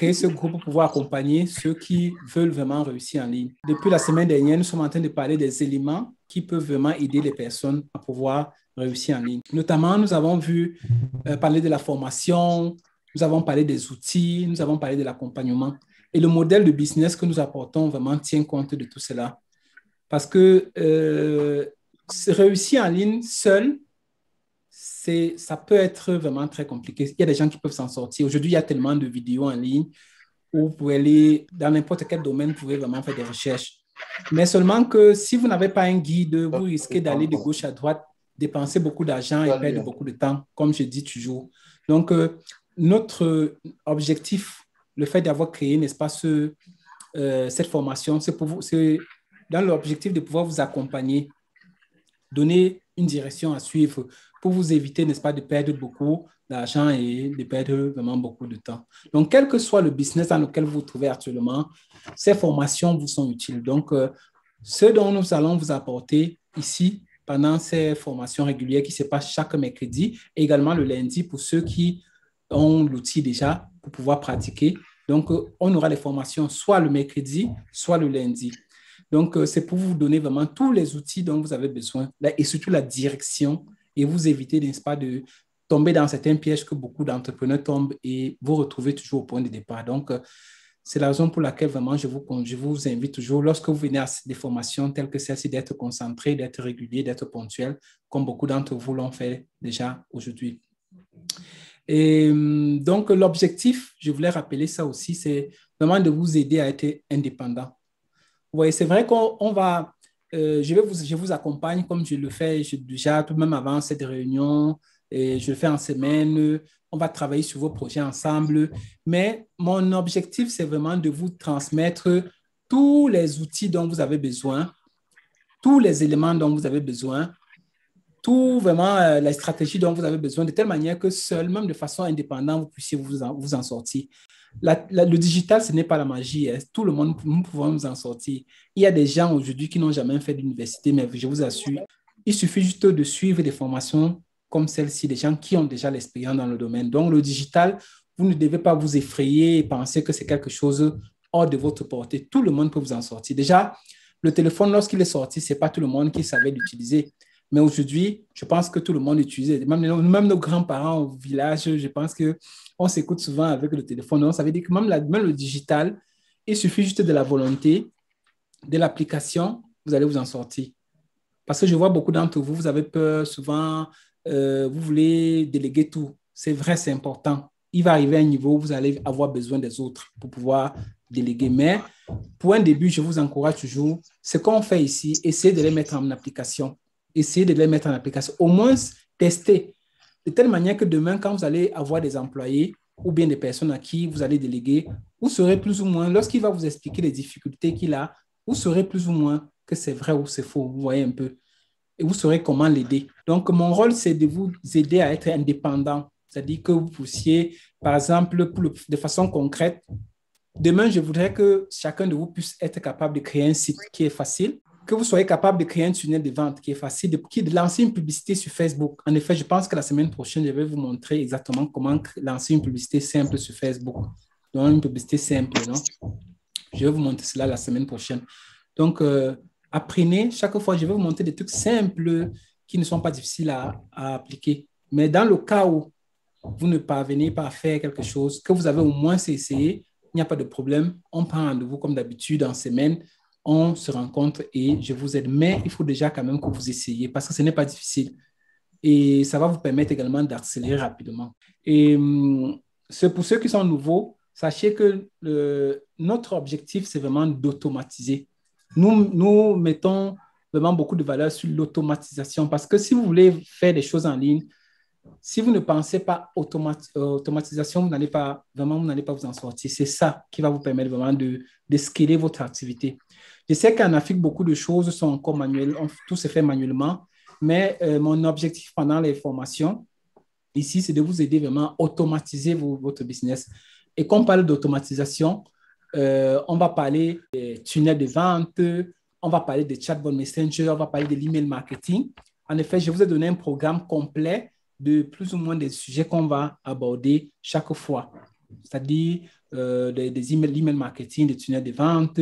créé ce groupe pour pouvoir accompagner ceux qui veulent vraiment réussir en ligne. Depuis la semaine dernière, nous sommes en train de parler des éléments qui peuvent vraiment aider les personnes à pouvoir réussir en ligne. Notamment, nous avons vu parler de la formation, nous avons parlé des outils, nous avons parlé de l'accompagnement. Et le modèle de business que nous apportons vraiment tient compte de tout cela. Parce que réussir en ligne seul, ça peut être vraiment très compliqué. Il y a des gens qui peuvent s'en sortir. Aujourd'hui, il y a tellement de vidéos en ligne où vous pouvez aller dans n'importe quel domaine, vous pouvez vraiment faire des recherches. Mais seulement que si vous n'avez pas un guide, vous risquez d'aller de gauche à droite, dépenser beaucoup d'argent et perdre beaucoup de temps, comme je dis toujours. Donc, notre objectif, le fait d'avoir créé, n'est-ce pas, cette formation, c'est dans l'objectif de pouvoir vous accompagner, donner une direction à suivre pour vous éviter, n'est-ce pas, de perdre beaucoup d'argent et de perdre vraiment beaucoup de temps. Donc, quel que soit le business dans lequel vous vous trouvez actuellement, ces formations vous sont utiles. Donc, ce dont nous allons vous apporter ici pendant ces formations régulières qui se passent chaque mercredi, et également le lundi pour ceux qui ont l'outil déjà pour pouvoir pratiquer. Donc, on aura les formations soit le mercredi, soit le lundi. Donc, c'est pour vous donner vraiment tous les outils dont vous avez besoin et surtout la direction et vous éviter, n'est-ce pas, de tomber dans certains pièges que beaucoup d'entrepreneurs tombent et vous retrouver toujours au point de départ. Donc, c'est la raison pour laquelle vraiment je vous invite toujours, lorsque vous venez à des formations telles que celle-ci, d'être concentré, d'être régulier, d'être ponctuel, comme beaucoup d'entre vous l'ont fait déjà aujourd'hui. Et donc, l'objectif, je voulais rappeler ça aussi, c'est vraiment de vous aider à être indépendant. Vous voyez, c'est vrai qu'on va, je vous accompagne comme je le fais déjà, tout même avant cette réunion, et je le fais en semaine, on va travailler sur vos projets ensemble, mais mon objectif, c'est vraiment de vous transmettre tous les outils dont vous avez besoin, tous les éléments dont vous avez besoin, tout vraiment la stratégie dont vous avez besoin, de telle manière que seul, même de façon indépendante, vous puissiez vous en sortir. Le digital, ce n'est pas la magie. Hein. Tout le monde, nous pouvons nous en sortir. Il y a des gens aujourd'hui qui n'ont jamais fait d'université, mais je vous assure, il suffit juste de suivre des formations comme celle-ci, des gens qui ont déjà l'expérience dans le domaine. Donc, le digital, vous ne devez pas vous effrayer et penser que c'est quelque chose hors de votre portée. Tout le monde peut vous en sortir. Déjà, le téléphone, lorsqu'il est sorti, ce n'est pas tout le monde qui savait l'utiliser. Mais aujourd'hui, je pense que tout le monde utilise, même nos grands-parents au village, je pense qu'on s'écoute souvent avec le téléphone. Donc, ça veut dire que même le digital, il suffit juste de la volonté, de l'application, vous allez vous en sortir. Parce que je vois beaucoup d'entre vous, vous avez peur souvent, vous voulez déléguer tout. C'est vrai, c'est important. Il va arriver à un niveau où vous allez avoir besoin des autres pour pouvoir déléguer. Mais pour un début, je vous encourage toujours, ce qu'on fait ici, essayez de les mettre en application. Essayez de les mettre en application. Au moins, tester. De telle manière que demain, quand vous allez avoir des employés ou bien des personnes à qui vous allez déléguer, vous saurez plus ou moins, lorsqu'il va vous expliquer les difficultés qu'il a, vous saurez plus ou moins que c'est vrai ou c'est faux. Vous voyez un peu. Et vous saurez comment l'aider. Donc, mon rôle, c'est de vous aider à être indépendant. C'est-à-dire que vous puissiez, par exemple, de façon concrète, demain, je voudrais que chacun de vous puisse être capable de créer un site qui est facile, que vous soyez capable de créer un tunnel de vente qui est facile, de lancer une publicité sur Facebook. En effet, je pense que la semaine prochaine, je vais vous montrer exactement comment lancer une publicité simple sur Facebook. Donc, une publicité simple, non? Je vais vous montrer cela la semaine prochaine. Donc, apprenez, chaque fois, je vais vous montrer des trucs simples qui ne sont pas difficiles à appliquer. Mais dans le cas où vous ne parvenez pas à faire quelque chose, que vous avez au moins essayé, il n'y a pas de problème. On prend rendez-vous comme d'habitude en semaine. On se rencontre et je vous aide. Mais il faut déjà quand même que vous essayiez parce que ce n'est pas difficile. Et ça va vous permettre également d'accélérer rapidement. Et c'est pour ceux qui sont nouveaux, sachez que notre objectif, c'est vraiment d'automatiser. Nous mettons vraiment beaucoup de valeur sur l'automatisation parce que si vous voulez faire des choses en ligne, si vous ne pensez pas automatisation, vous n'allez pas vous en sortir. C'est ça qui va vous permettre vraiment de scaler votre activité. Je sais qu'en Afrique, beaucoup de choses sont encore manuelles, tout se fait manuellement, mais mon objectif pendant les formations, ici, c'est de vous aider vraiment à automatiser votre business. Et quand on parle d'automatisation, on va parler des tunnels de vente, on va parler des chatbot messenger, on va parler de l'email marketing. En effet, je vous ai donné un programme complet de plus ou moins des sujets qu'on va aborder chaque fois. C'est-à-dire, des emails, l'email marketing, des tunnels de vente,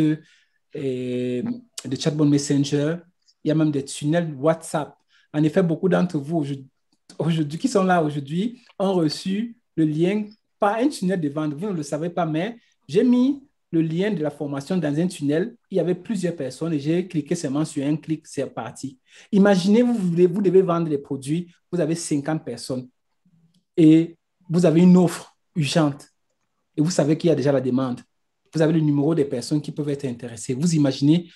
et des chatbot messenger. Il y a même des tunnels WhatsApp. En effet, beaucoup d'entre vous aujourd'hui qui sont là aujourd'hui ont reçu le lien par un tunnel de vente. Vous ne le savez pas, mais j'ai mis le lien de la formation dans un tunnel. Il y avait plusieurs personnes et j'ai cliqué seulement sur un clic, c'est parti. Imaginez, vous devez vendre des produits, vous avez 50 personnes et vous avez une offre urgente et vous savez qu'il y a déjà la demande. Vous avez le numéro des personnes qui peuvent être intéressées. Vous imaginez,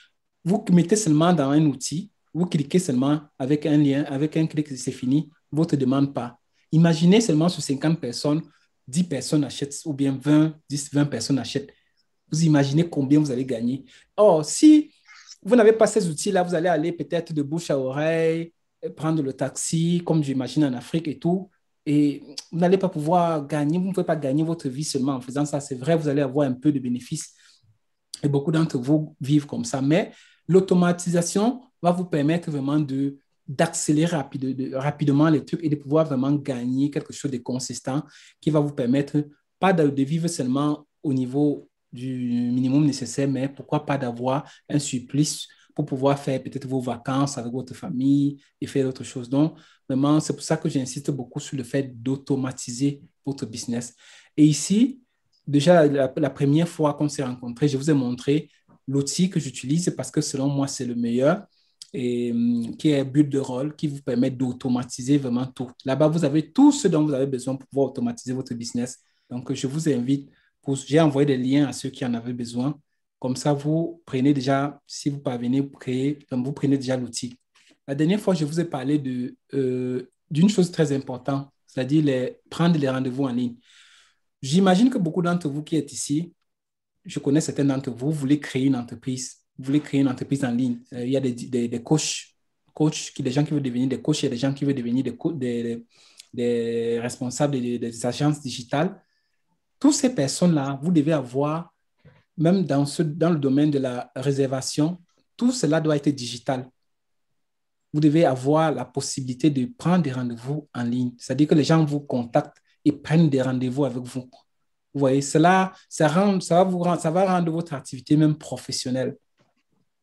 vous mettez seulement dans un outil, vous cliquez seulement avec un lien, avec un clic, c'est fini, votre demande part. Imaginez seulement sur 50 personnes, 10 personnes achètent ou bien 20, 10, 20 personnes achètent. Vous imaginez combien vous allez gagner. Or, si vous n'avez pas ces outils-là, vous allez aller peut-être de bouche à oreille, prendre le taxi, comme j'imagine en Afrique et tout, et vous n'allez pas pouvoir gagner, vous ne pouvez pas gagner votre vie seulement en faisant ça. C'est vrai, vous allez avoir un peu de bénéfices et beaucoup d'entre vous vivent comme ça, mais l'automatisation va vous permettre vraiment d'accélérer rapidement les trucs et de pouvoir vraiment gagner quelque chose de consistant qui va vous permettre pas de vivre seulement au niveau du minimum nécessaire, mais pourquoi pas d'avoir un surplus pour pouvoir faire peut-être vos vacances avec votre famille et faire autre chose. Donc, vraiment, c'est pour ça que j'insiste beaucoup sur le fait d'automatiser votre business. Et ici, déjà, la première fois qu'on s'est rencontrés, je vous ai montré l'outil que j'utilise parce que selon moi, c'est le meilleur et qui est Builderall, qui vous permet d'automatiser vraiment tout. Là-bas, vous avez tout ce dont vous avez besoin pour pouvoir automatiser votre business. Donc, je vous invite, j'ai envoyé des liens à ceux qui en avaient besoin. Comme ça, vous prenez déjà, si vous parvenez, vous prenez déjà l'outil. La dernière fois, je vous ai parlé d'une chose très importante, c'est-à-dire prendre les rendez-vous en ligne. J'imagine que beaucoup d'entre vous qui êtes ici, je connais certains d'entre vous, voulez créer une entreprise. Vous voulez créer une entreprise en ligne. Il y a des coachs, des gens qui veulent devenir des coachs, il y a des gens qui veulent devenir des responsables des agences digitales. Toutes ces personnes-là, vous devez avoir, même dans le domaine de la réservation, tout cela doit être digital. Vous devez avoir la possibilité de prendre des rendez-vous en ligne. C'est-à-dire que les gens vous contactent et prennent des rendez-vous avec vous. Vous voyez, ça va rendre votre activité même professionnelle.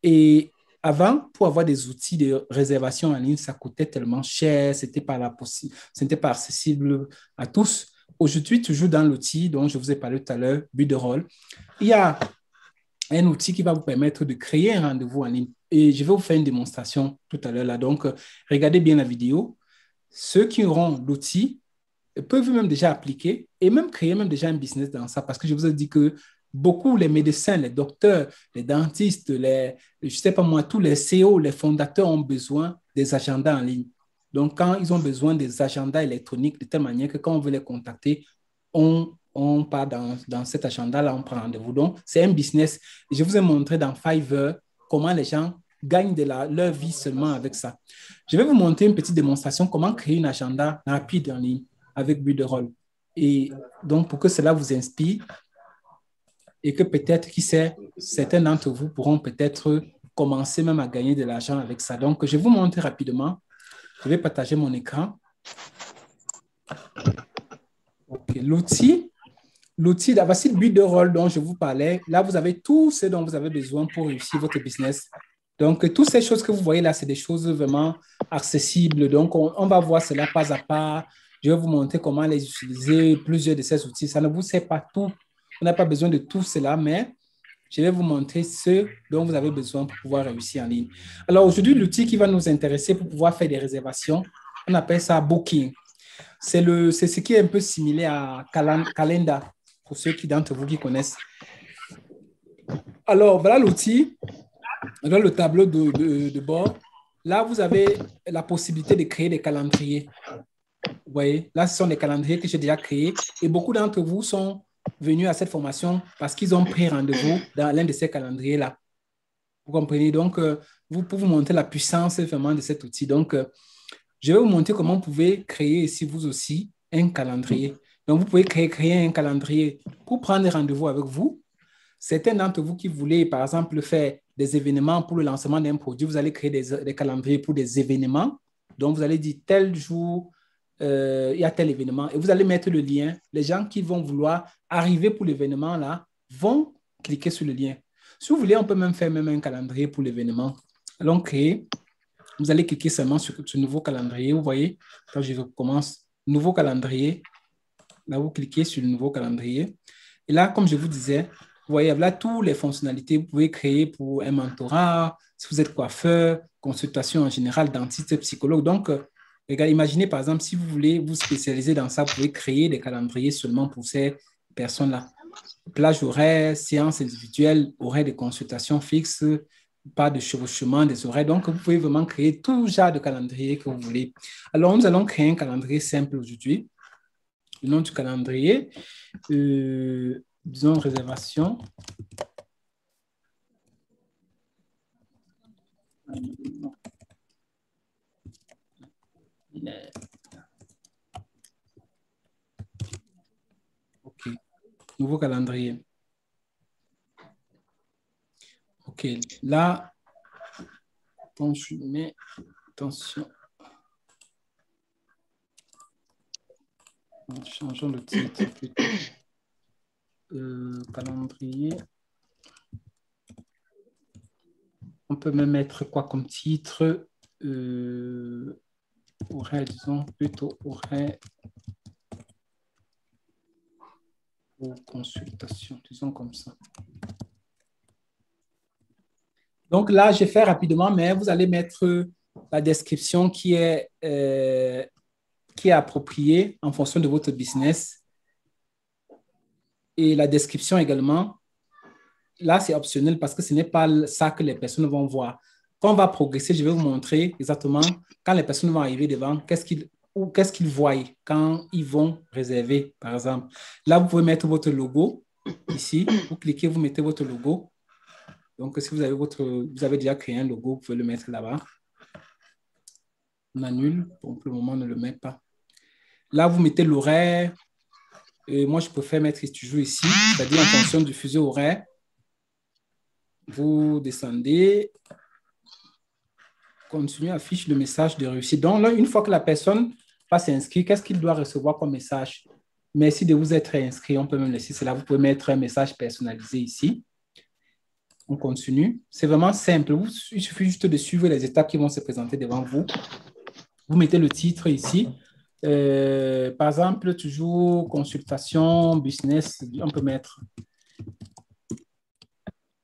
Et avant, pour avoir des outils de réservation en ligne, ça coûtait tellement cher, ce n'était pas accessible à tous. Aujourd'hui, toujours dans l'outil dont je vous ai parlé tout à l'heure, Builderall, il y a un outil qui va vous permettre de créer un rendez-vous en ligne. Et je vais vous faire une démonstration tout à l'heure là. Donc, regardez bien la vidéo. Ceux qui auront l'outil peuvent même déjà appliquer et même créer même déjà un business dans ça parce que je vous ai dit que beaucoup, les médecins, les docteurs, les dentistes, je ne sais pas moi, tous les CEO, les fondateurs ont besoin des agendas en ligne. Donc, quand ils ont besoin des agendas électroniques de telle manière que quand on veut les contacter, on part dans cet agenda-là, on prend rendez-vous. Donc, c'est un business. Je vous ai montré dans Fiverr comment les gens gagnent leur vie seulement avec ça. Je vais vous montrer une petite démonstration comment créer un agenda rapide en ligne avec Builderall. Et donc, pour que cela vous inspire et que peut-être, qui sait, certains d'entre vous pourront peut-être commencer même à gagner de l'argent avec ça. Donc, je vais vous montrer rapidement. Je vais partager mon écran. OK. L'outil, voici le Builderall dont je vous parlais. Là, vous avez tout ce dont vous avez besoin pour réussir votre business. Donc, toutes ces choses que vous voyez là, c'est des choses vraiment accessibles. Donc, on va voir cela pas à pas. Je vais vous montrer comment les utiliser, plusieurs de ces outils. Ça ne vous sert pas tout. On n'a pas besoin de tout cela, mais je vais vous montrer ce dont vous avez besoin pour pouvoir réussir en ligne. Alors, aujourd'hui, l'outil qui va nous intéresser pour pouvoir faire des réservations, on appelle ça Booking. C'est ce qui est un peu similaire à Calendar, pour ceux d'entre vous qui connaissent. Alors, voilà l'outil. Dans le tableau de bord, là, vous avez la possibilité de créer des calendriers. Vous voyez, là, ce sont des calendriers que j'ai déjà créés et beaucoup d'entre vous sont venus à cette formation parce qu'ils ont pris rendez-vous dans l'un de ces calendriers-là. Vous comprenez? Donc, pour vous montrer la puissance vraiment de cet outil. Donc, je vais vous montrer comment vous pouvez créer ici, vous aussi, un calendrier. Donc, vous pouvez créer un calendrier pour prendre rendez-vous avec vous. Certains d'entre vous qui voulez, par exemple, faire des événements pour le lancement d'un produit, vous allez créer des calendriers pour des événements. Donc, vous allez dire tel jour, il y a tel événement, et vous allez mettre le lien. Les gens qui vont vouloir arriver pour l'événement là vont cliquer sur le lien. Si vous voulez, on peut même faire un calendrier pour l'événement. Allons créer. Vous allez cliquer seulement sur ce nouveau calendrier. Vous voyez, quand je recommence, nouveau calendrier. Là, vous cliquez sur le nouveau calendrier. Et là, comme je vous disais, vous voyez, là, toutes les fonctionnalités que vous pouvez créer pour un mentorat, si vous êtes coiffeur, consultation en général, dentiste, psychologue. Donc, regardez, imaginez, par exemple, si vous voulez vous spécialiser dans ça, vous pouvez créer des calendriers seulement pour ces personnes-là. Plage horaire, séance individuelle, horaire de consultation fixe, pas de chevauchement des horaires. Donc, vous pouvez vraiment créer tout genre de calendrier que vous voulez. Alors, nous allons créer un calendrier simple aujourd'hui. Le nom du calendrier, disons réservation. OK. Nouveau calendrier. OK. Là, attention. Changeons le titre plutôt. Calendrier. On peut même mettre quoi comme titre? Horaire, disons, plutôt horaire ou consultation, disons comme ça. Donc là, je fais rapidement, mais vous allez mettre la description qui est appropriée en fonction de votre business. Et la description également, là, c'est optionnel parce que ce n'est pas ça que les personnes vont voir. Quand on va progresser, je vais vous montrer exactement quand les personnes vont arriver devant, qu'est-ce qu'ils voient quand ils vont réserver, par exemple. Là, vous pouvez mettre votre logo ici. Vous cliquez, vous mettez votre logo. Donc, si vous avez déjà créé un logo, vous pouvez le mettre là-bas. On annule. Pour le moment, on ne le met pas. Là, vous mettez l'horaire. Moi, je préfère mettre toujours ici, c'est-à-dire en fonction du fuseau horaire. Vous descendez. Continue, affiche le message de réussite. Donc, là, une fois que la personne va s'inscrire, qu'est-ce qu'il doit recevoir comme message? Merci de vous être inscrit. On peut même laisser cela. Vous pouvez mettre un message personnalisé ici. On continue. C'est vraiment simple. Il suffit juste de suivre les étapes qui vont se présenter devant vous. Vous mettez le titre ici. Par exemple, toujours consultation, business, on peut mettre.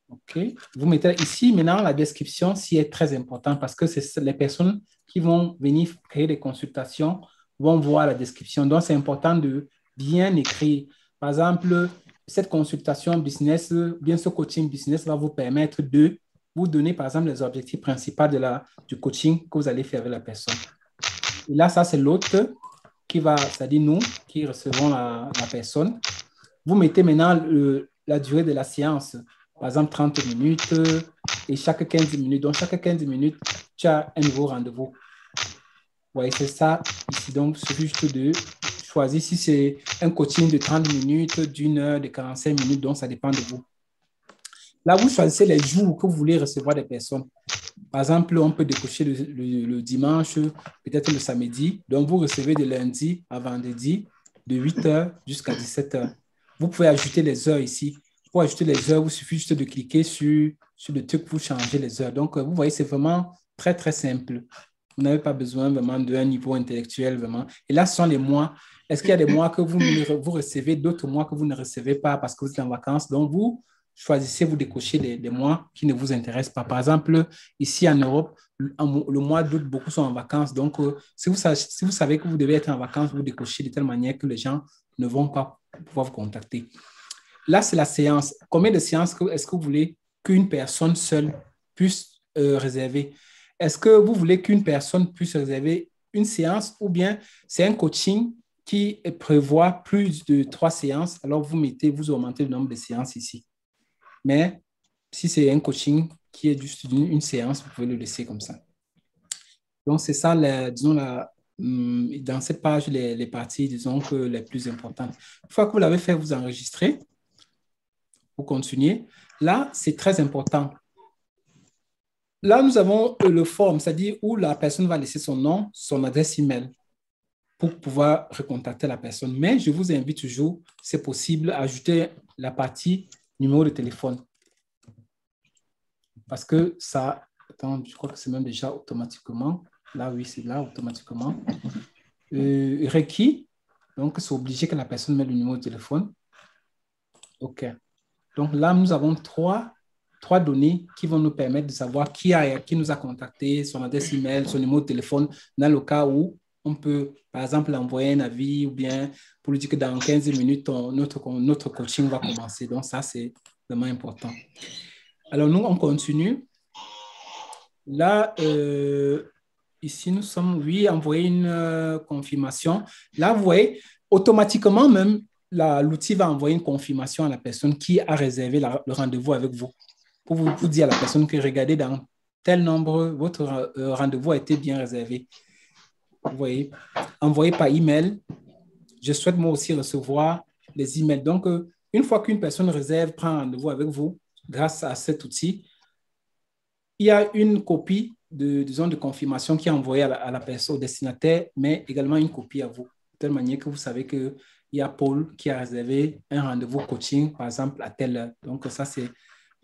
OK. Vous mettez ici, maintenant, la description, si est très importante parce que c'est les personnes qui vont venir créer des consultations vont voir la description. Donc, c'est important de bien écrire. Par exemple, cette consultation business, bien ce coaching business va vous permettre de vous donner, par exemple, les objectifs principaux du coaching que vous allez faire avec la personne. Et là, ça, c'est l'autre qui va, c'est-à-dire nous qui recevons la personne. Vous mettez maintenant la durée de la séance. Par exemple, 30 minutes et chaque 15 minutes. Donc, chaque 15 minutes, tu as un nouveau rendez-vous. Oui, c'est ça ici. Donc, il suffit juste de choisir si c'est un coaching de 30 minutes, d'une heure, de 45 minutes. Donc, ça dépend de vous. Là, vous choisissez les jours que vous voulez recevoir des personnes. Par exemple, on peut décocher le dimanche, peut-être le samedi. Donc, vous recevez de lundi à vendredi, de 8 h jusqu'à 17 h. Vous pouvez ajouter les heures ici. Pour ajouter les heures, il suffit juste de cliquer sur le truc pour changer les heures. Donc, vous voyez, c'est vraiment très, très simple. Vous n'avez pas besoin vraiment d'un niveau intellectuel, vraiment. Et là, ce sont les mois. Est-ce qu'il y a des mois que vous recevez, d'autres mois que vous ne recevez pas parce que vous êtes en vacances? Donc, vous choisissez, vous décochez des mois qui ne vous intéressent pas. Par exemple, ici en Europe, le mois d'août, beaucoup sont en vacances. Donc, si vous savez que vous devez être en vacances, vous décochez de telle manière que les gens ne vont pas pouvoir vous contacter. Là, c'est la séance. Combien de séances est-ce que vous voulez qu'une personne seule puisse réserver? Est-ce que vous voulez qu'une personne puisse réserver une séance ou bien c'est un coaching qui prévoit plus de 3 séances? Alors, vous augmentez le nombre de séances ici. Mais si c'est un coaching qui est juste une séance, vous pouvez le laisser comme ça. Donc, c'est ça, disons, dans cette page, les parties, disons, que les plus importantes. Une fois que vous l'avez fait, vous enregistrez. Vous continuez. Là, c'est très important. Là, nous avons le form, c'est-à-dire où la personne va laisser son nom, son adresse email. pour pouvoir recontacter la personne. Mais je vous invite toujours, c'est possible, à ajouter la partie numéro de téléphone. Parce que ça, attends, je crois que c'est même déjà automatiquement. Là, oui, c'est là automatiquement. Requis, donc c'est obligé que la personne mette le numéro de téléphone. OK. Donc là, nous avons trois données qui vont nous permettre de savoir qui nous a contacté, son adresse email, son numéro de téléphone, dans le cas où on peut, par exemple, envoyer un avis ou bien pour lui dire que dans 15 minutes, notre coaching va commencer. Donc ça, c'est vraiment important. Alors, nous, on continue. Là, ici, nous sommes, oui, envoyer une confirmation. Là, vous voyez, automatiquement même, l'outil va envoyer une confirmation à la personne qui a réservé le rendez-vous avec vous. Pour vous dire à la personne que regardez dans tel nombre, votre rendez-vous a été bien réservé. Vous voyez, envoyé par email. Je souhaite moi aussi recevoir les emails. Donc, une fois qu'une personne réserve, prend rendez-vous avec vous, grâce à cet outil, il y a une copie de confirmation qui est envoyée à la personne, au destinataire, mais également une copie à vous. De telle manière que vous savez qu'il y a Paul qui a réservé un rendez-vous coaching, par exemple, à telle heure. Donc, ça, c'est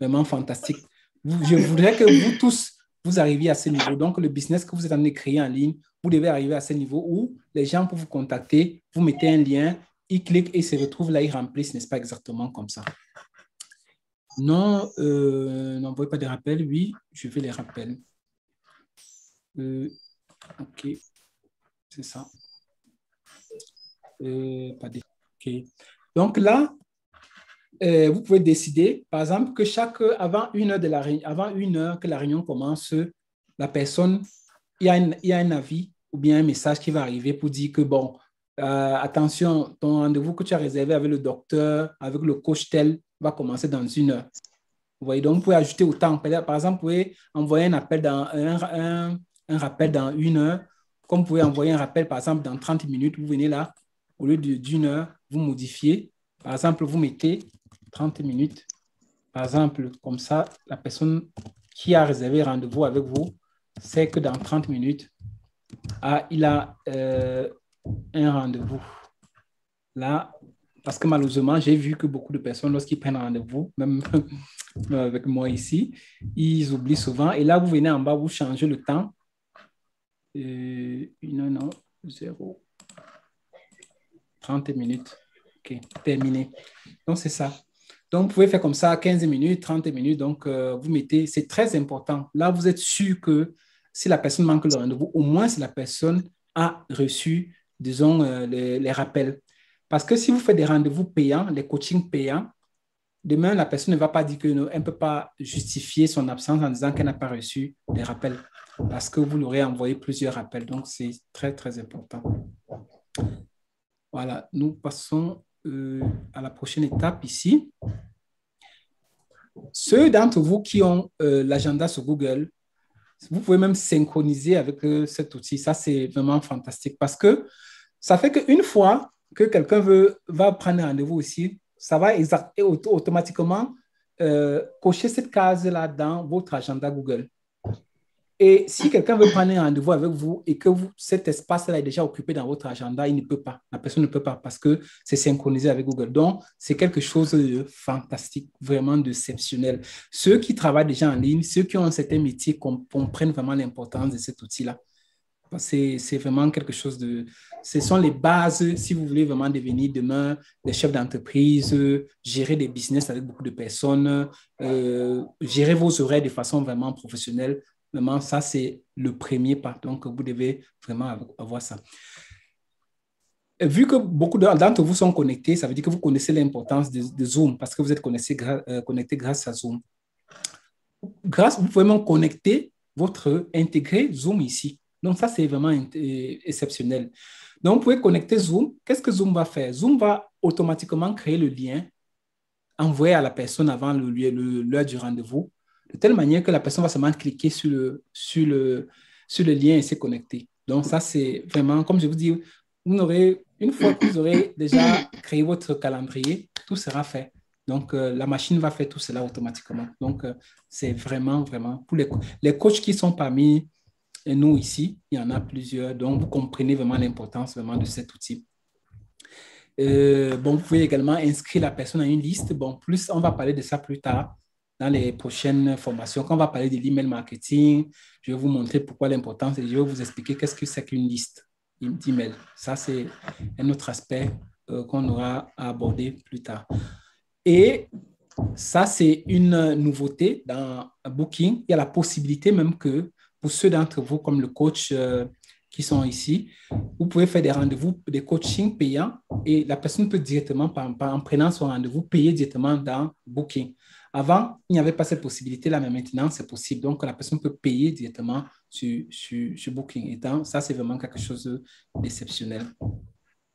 vraiment fantastique. Je voudrais que vous tous, vous arriviez à ce niveau. Donc, le business que vous êtes en train de créer en ligne, vous devez arriver à ce niveau où les gens peuvent vous contacter, vous mettez un lien, ils cliquent et se retrouvent là, ils remplissent, n'est-ce pas exactement comme ça? Non, n'envoyez pas de rappels. Oui, je fais les rappels. OK, c'est ça. Pas de... OK. Donc là, vous pouvez décider, par exemple, que avant une heure que la réunion commence, la personne, il y a un avis ou bien un message qui va arriver pour dire que, bon, attention, ton rendez-vous que tu as réservé avec le docteur, avec le coach tel, va commencer dans une heure. Vous voyez, donc vous pouvez ajouter autant. Par exemple, vous pouvez envoyer un rappel dans une heure, comme vous pouvez envoyer un rappel, par exemple, dans 30 minutes, vous venez là, au lieu d'une heure, vous modifiez. Par exemple, vous mettez 30 minutes. Par exemple, comme ça, la personne qui a réservé rendez-vous avec vous sait que dans 30 minutes, il a un rendez-vous. Là, parce que malheureusement, j'ai vu que beaucoup de personnes, lorsqu'ils prennent rendez-vous, même avec moi ici, ils oublient souvent. Et là, vous venez en bas, vous changez le temps. Non, 0. 30 minutes. OK, terminé. Donc, c'est ça. Donc, vous pouvez faire comme ça 15 minutes, 30 minutes. Donc, vous mettez, c'est très important. Là, vous êtes sûr que si la personne manque le rendez-vous, au moins si la personne a reçu, disons, les rappels. Parce que si vous faites des rendez-vous payants, les coachings payants, demain, la personne ne va pas dire qu'elle ne peut pas justifier son absence en disant qu'elle n'a pas reçu les rappels parce que vous l'aurez envoyé plusieurs rappels. Donc, c'est très, très important. Voilà, nous passons à la prochaine étape ici. Ceux d'entre vous qui ont l'agenda sur Google, vous pouvez même synchroniser avec cet outil. Ça, c'est vraiment fantastique parce que ça fait qu'une fois que quelqu'un va prendre rendez-vous ici, ça va automatiquement cocher cette case-là dans votre agenda Google. Et si quelqu'un veut prendre un rendez-vous avec vous et que cet espace-là est déjà occupé dans votre agenda, il ne peut pas. La personne ne peut pas parce que c'est synchronisé avec Google. Donc, c'est quelque chose de fantastique, vraiment d'exceptionnel. Ceux qui travaillent déjà en ligne, ceux qui ont un certain métier comprennent vraiment l'importance de cet outil-là. C'est vraiment quelque chose de... Ce sont les bases, si vous voulez vraiment devenir demain des chefs d'entreprise, gérer des business avec beaucoup de personnes, gérer vos horaires de façon vraiment professionnelle. Vraiment, ça, c'est le premier pas. Donc, vous devez vraiment avoir ça. Et vu que beaucoup d'entre vous sont connectés, ça veut dire que vous connaissez l'importance de Zoom parce que vous êtes connectés grâce à Zoom. Vous pouvez même intégrer Zoom ici. Donc, ça, c'est vraiment exceptionnel. Donc, vous pouvez connecter Zoom. Qu'est-ce que Zoom va faire? Zoom va automatiquement créer le lien, envoyer à la personne avant l'heure du rendez-vous, de telle manière que la personne va seulement cliquer sur le lien et se connecter. Donc, ça, c'est vraiment, comme je vous dis, une fois que vous aurez déjà créé votre calendrier, tout sera fait. Donc, la machine va faire tout cela automatiquement. Donc, c'est vraiment, vraiment, pour les coachs qui sont parmi Et nous, ici, il y en a plusieurs. Donc, vous comprenez vraiment l'importance vraiment de cet outil. Bon, vous pouvez également inscrire la personne à une liste. Bon, plus, on va parler de ça plus tard dans les prochaines formations. Quand on va parler de l'email marketing, je vais vous montrer pourquoi l'importance et je vais vous expliquer qu'est-ce que c'est qu'une liste d'email. Ça, c'est un autre aspect qu'on aura à aborder plus tard. Et ça, c'est une nouveauté dans Booking. Il y a la possibilité même que pour ceux d'entre vous, comme le coach qui sont ici, vous pouvez faire des rendez-vous, des coachings payants et la personne peut directement, en prenant son rendez-vous, payer directement dans Booking. Avant, il n'y avait pas cette possibilité-là, mais maintenant, c'est possible. Donc, la personne peut payer directement sur Booking. Et donc, ça, c'est vraiment quelque chose d'exceptionnel.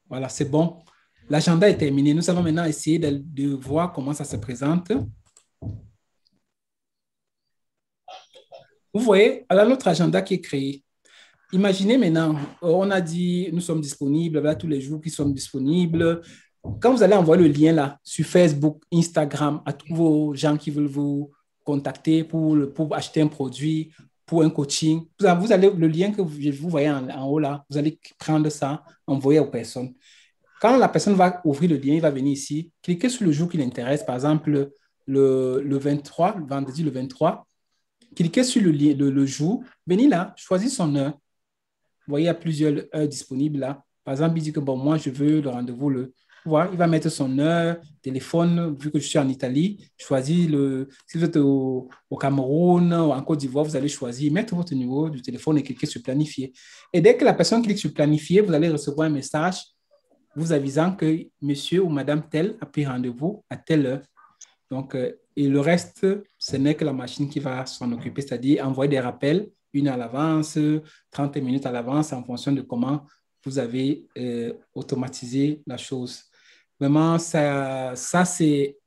Voilà, c'est bon. L'agenda est terminé. Nous allons maintenant essayer de voir comment ça se présente. Vous voyez, alors notre agenda qui est créé. Imaginez maintenant, on a dit, nous sommes disponibles, voilà tous les jours qui sont disponibles. Quand vous allez envoyer le lien là sur Facebook, Instagram, à tous vos gens qui veulent vous contacter pour acheter un produit, pour un coaching, vous allez, le lien que vous voyez en haut là, vous allez prendre ça, envoyer aux personnes. Quand la personne va ouvrir le lien, il va venir ici, cliquer sur le jour qui l'intéresse, par exemple le 23, le vendredi le 23, cliquez sur le jour, venez là, choisissez son heure. Vous voyez, il y a plusieurs heures disponibles là. Par exemple, il dit que bon, moi, je veux le rendez-vous Voilà, il va mettre son heure, téléphone, vu que je suis en Italie, choisis si vous êtes au Cameroun ou en Côte d'Ivoire, vous allez choisir, mettre votre numéro du téléphone et cliquer sur planifier. Et dès que la personne clique sur planifier, vous allez recevoir un message vous avisant que monsieur ou madame tel a pris rendez-vous à telle heure. Donc, et le reste, ce n'est que la machine qui va s'en occuper, c'est-à-dire envoyer des rappels, une à l'avance, 30 minutes à l'avance, en fonction de comment vous avez automatisé la chose. Vraiment, ça c'est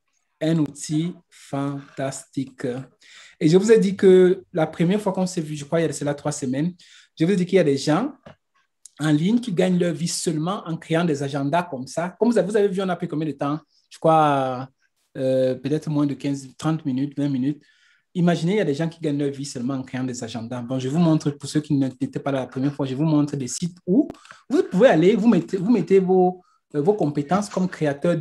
un outil fantastique. Et je vous ai dit que la première fois qu'on s'est vu, je crois, il y a de cela 3 semaines, je vous ai dit qu'il y a des gens en ligne qui gagnent leur vie seulement en créant des agendas comme ça. Comme vous avez vu, on a pris combien de temps? Je crois peut-être moins de 15, 30 minutes, 20 minutes. Imaginez, il y a des gens qui gagnent leur vie seulement en créant des agendas. Bon, je vous montre, pour ceux qui n'étaient pas là la première fois, je vous montre des sites où vous pouvez aller, vous mettez vos compétences comme créateur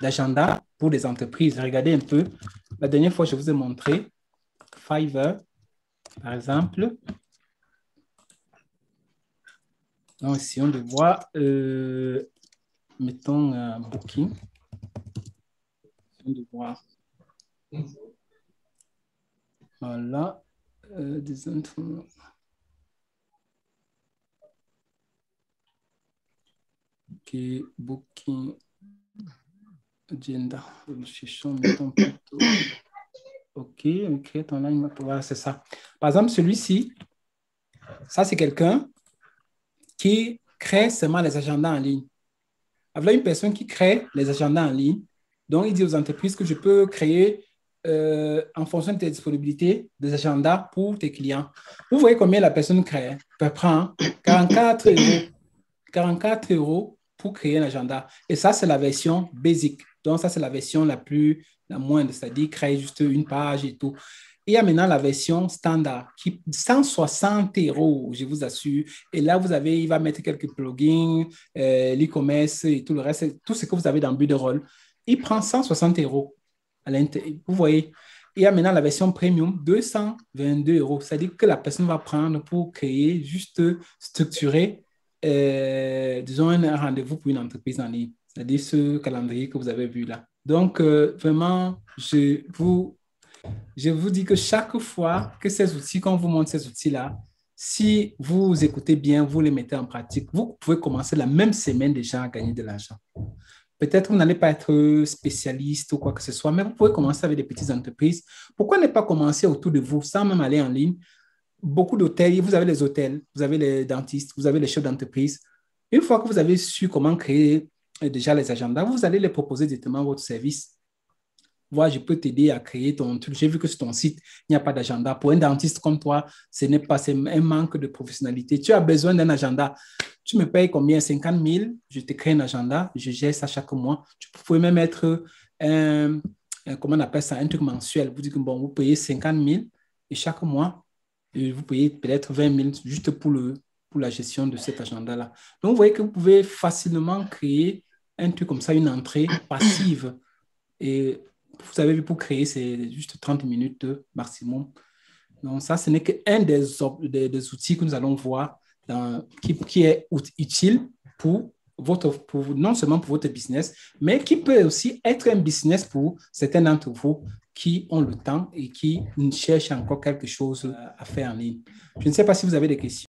d'agenda pour des entreprises. Regardez un peu. La dernière fois, je vous ai montré Fiverr, par exemple. Donc, essayons de voir, mettons Booking. Essayons de voir. Voilà. Ok, Booking Agenda. Cherchons, mettons plutôt. Ok, create online. Voilà, c'est ça. Par exemple, celui-ci, ça, c'est quelqu'un qui crée seulement les agendas en ligne. Avec une personne qui crée les agendas en ligne, donc il dit aux entreprises que je peux créer en fonction de tes disponibilités des agendas pour tes clients. Vous voyez combien la personne crée, prend 44 euros. 44 euros pour créer un agenda. Et ça, c'est la version basic. Donc, ça, c'est la version la moindre, c'est-à-dire créer juste une page et tout. Et il y a maintenant la version standard qui 160 euros, je vous assure. Et là, il va mettre quelques plugins, l'e-commerce et tout le reste, tout ce que vous avez dans Builderall. Il prend 160 euros à l'intérieur. Vous voyez, il y a maintenant la version premium, 222 euros. C'est-à-dire que la personne va prendre pour créer, juste structurer, disons, un rendez-vous pour une entreprise en ligne. C'est-à-dire ce calendrier que vous avez vu là. Donc, vraiment, je vous dis que chaque fois que ces outils, quand on vous montre ces outils-là, si vous écoutez bien, vous les mettez en pratique, vous pouvez commencer la même semaine déjà à gagner de l'argent. Peut-être que vous n'allez pas être spécialiste ou quoi que ce soit, mais vous pouvez commencer avec des petites entreprises. Pourquoi ne pas commencer autour de vous sans même aller en ligne? Beaucoup d'hôtels, vous avez les hôtels, vous avez les dentistes, vous avez les chefs d'entreprise. Une fois que vous avez su comment créer déjà les agendas, vous allez les proposer directement à votre service. Voilà, je peux t'aider à créer ton truc. J'ai vu que sur ton site, il n'y a pas d'agenda. Pour un dentiste comme toi, c'est un manque de professionnalité. Tu as besoin d'un agenda. Tu me payes combien? 50 000. Je te crée un agenda. Je gère ça chaque mois. Tu pouvais même mettre comment on appelle ça, un truc mensuel. Vous dites que bon, vous payez 50 000 et chaque mois, Et vous payez peut-être 20 000 juste pour la gestion de cet agenda-là. Donc, vous voyez que vous pouvez facilement créer un truc comme ça, une entrée passive. Et vous avez vu, pour créer, c'est juste 30 minutes maximum. Donc, ça, ce n'est qu'un des outils que nous allons voir qui est utile pour non seulement pour votre business, mais qui peut aussi être un business pour certains d'entre vous qui ont le temps et qui cherchent encore quelque chose à faire en ligne. Je ne sais pas si vous avez des questions.